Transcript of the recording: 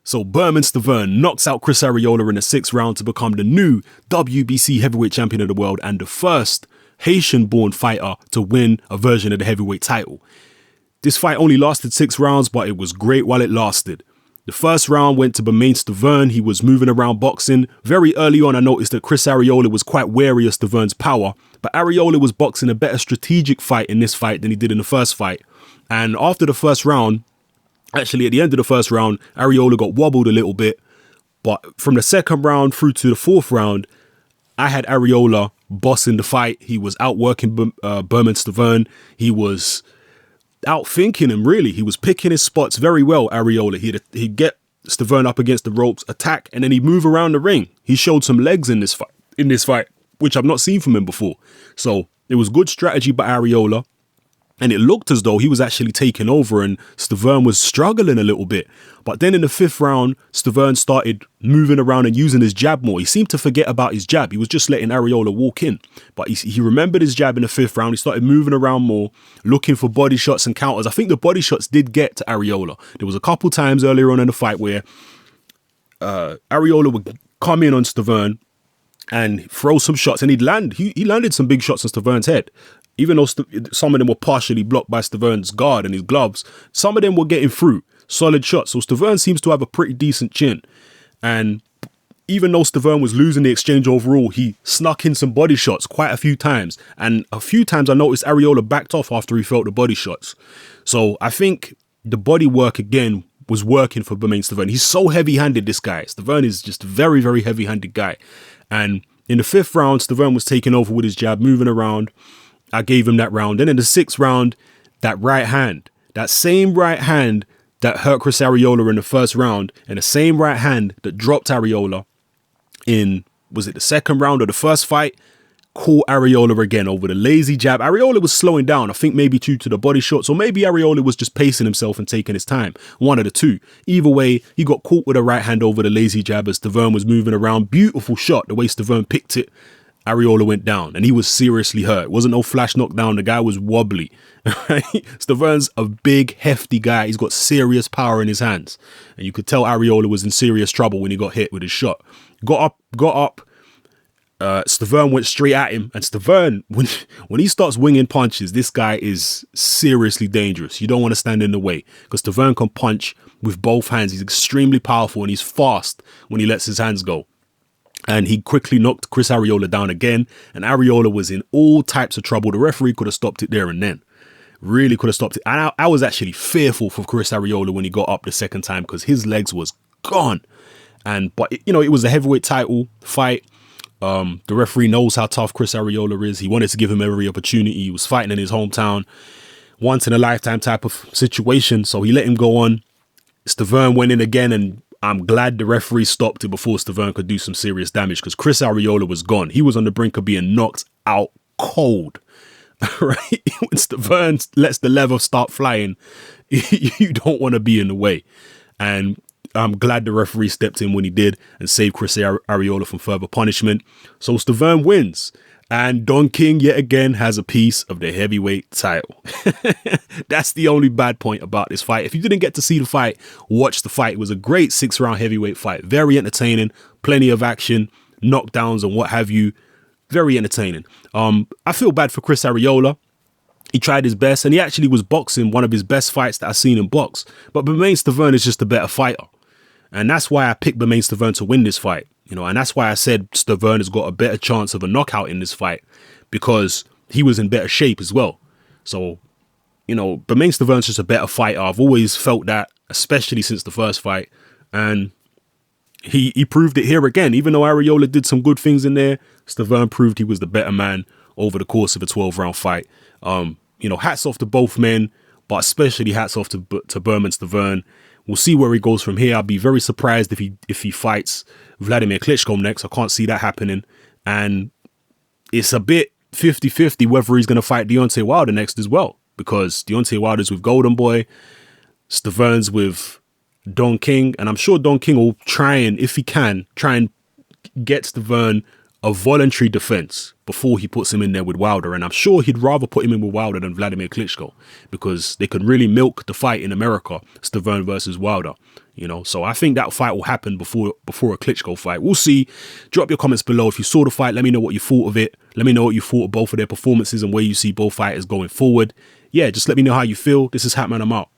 So Bermane Stiverne knocks out Chris Arreola in the 6th round to become the new WBC heavyweight champion of the world and the first Haitian-born fighter to win a version of the heavyweight title. This fight only lasted 6 rounds, but it was great while it lasted. The first round went to Bermane Stiverne. He was moving around boxing. Very early on, I noticed that Chris Arreola was quite wary of Stiverne's power, but Arreola was boxing a better strategic fight in this fight than he did in the first fight. And after the first round, actually, at the end of the first round, Arreola got wobbled a little bit. But from the 2nd round through to the 4th round, I had Arreola bossing the fight. He was outworking Bermane Stiverne. He was outthinking him, really. He was picking his spots very well, Arreola. He'd get Stiverne up against the ropes, attack, and then he'd move around the ring. He showed some legs in this fight, which I've not seen from him before. So it was good strategy by Arreola. And it looked as though he was actually taking over and Stiverne was struggling a little bit. But then in the 5th round, Stiverne started moving around and using his jab more. He seemed to forget about his jab. He was just letting Arreola walk in. But he remembered his jab in the 5th round. He started moving around more, looking for body shots and counters. I think the body shots did get to Arreola. There was a couple times earlier on in the fight where Arreola would come in on Stiverne and throw some shots, and he'd land. He landed some big shots on Stiverne's head. Even though some of them were partially blocked by Stiverne's guard and his gloves, some of them were getting through. Solid shots. So Stiverne seems to have a pretty decent chin. And even though Stiverne was losing the exchange overall, he snuck in some body shots quite a few times. And a few times I noticed Arreola backed off after he felt the body shots. So I think the body work again was working for Bermane Stiverne. He's so heavy-handed, this guy. Stiverne is just a very, very heavy-handed guy. And in the 5th round, Stiverne was taking over with his jab, moving around. I gave him that round. Then in the 6th round, that right hand, that same right hand that hurt Chris Arreola in the 1st round, and the same right hand that dropped Arreola in, was it the 2nd round or the 1st fight, caught Arreola again over the lazy jab. Arreola was slowing down, I think maybe due to the body shots, or maybe Arreola was just pacing himself and taking his time. One of the two. Either way, he got caught with a right hand over the lazy jab as Stiverne was moving around. Beautiful shot, the way Stiverne picked it. Arreola went down and he was seriously hurt. It wasn't no flash knockdown. The guy was wobbly. Right? Stiverne's a big, hefty guy. He's got serious power in his hands. And you could tell Arreola was in serious trouble when he got hit with his shot. Got up. Stiverne went straight at him. And Stiverne, when he starts winging punches, this guy is seriously dangerous. You don't want to stand in the way because Stiverne can punch with both hands. He's extremely powerful and he's fast when he lets his hands go. And he quickly knocked Chris Arreola down again. And Arreola was in all types of trouble. The referee could have stopped it there and then. Really could have stopped it. And I was actually fearful for Chris Arreola when he got up the 2nd time because his legs was gone. But it was a heavyweight title fight. The referee knows how tough Chris Arreola is. He wanted to give him every opportunity. He was fighting in his hometown. Once in a lifetime type of situation. So he let him go on. Stiverne went in again, and I'm glad the referee stopped it before Stiverne could do some serious damage because Chris Arreola was gone. He was on the brink of being knocked out cold. Right? When Stiverne lets the lever start flying, you don't want to be in the way. And I'm glad the referee stepped in when he did and saved Chris Arreola from further punishment. So Stiverne wins. And Don King, yet again, has a piece of the heavyweight title. That's the only bad point about this fight. If you didn't get to see the fight, watch the fight. It was a great 6-round heavyweight fight. Very entertaining. Plenty of action, knockdowns and what have you. Very entertaining. I feel bad for Chris Arreola. He tried his best and he actually was boxing one of his best fights that I've seen him box. But Bermane Stiverne is just a better fighter. And that's why I picked Bermane Stiverne to win this fight. And that's why I said Stiverne has got a better chance of a knockout in this fight because he was in better shape as well. So, Bermane Stiverne's just a better fighter. I've always felt that, especially since the first fight. And he proved it here again. Even though Arreola did some good things in there, Stiverne proved he was the better man over the course of a 12-round fight. Hats off to both men, but especially hats off to Bermane Stiverne. We'll see where he goes from here. I'll be very surprised if he fights Vladimir Klitschko next. I can't see that happening. And it's a bit 50-50 whether he's going to fight Deontay Wilder next as well. Because Deontay Wilder's with Golden Boy, Stiverne's with Don King. And I'm sure Don King will try and, if he can, try and get Stiverne a voluntary defense before he puts him in there with Wilder. And I'm sure he'd rather put him in with Wilder than Vladimir Klitschko, because they could really milk the fight in America, Stiverne versus Wilder. You know, so I think that fight will happen before a Klitschko fight. We'll see. Drop your comments below. If you saw the fight, let me know what you thought of it. Let me know what you thought of both of their performances and where you see both fighters going forward. Yeah, just let me know how you feel. This is Hatman. I'm out.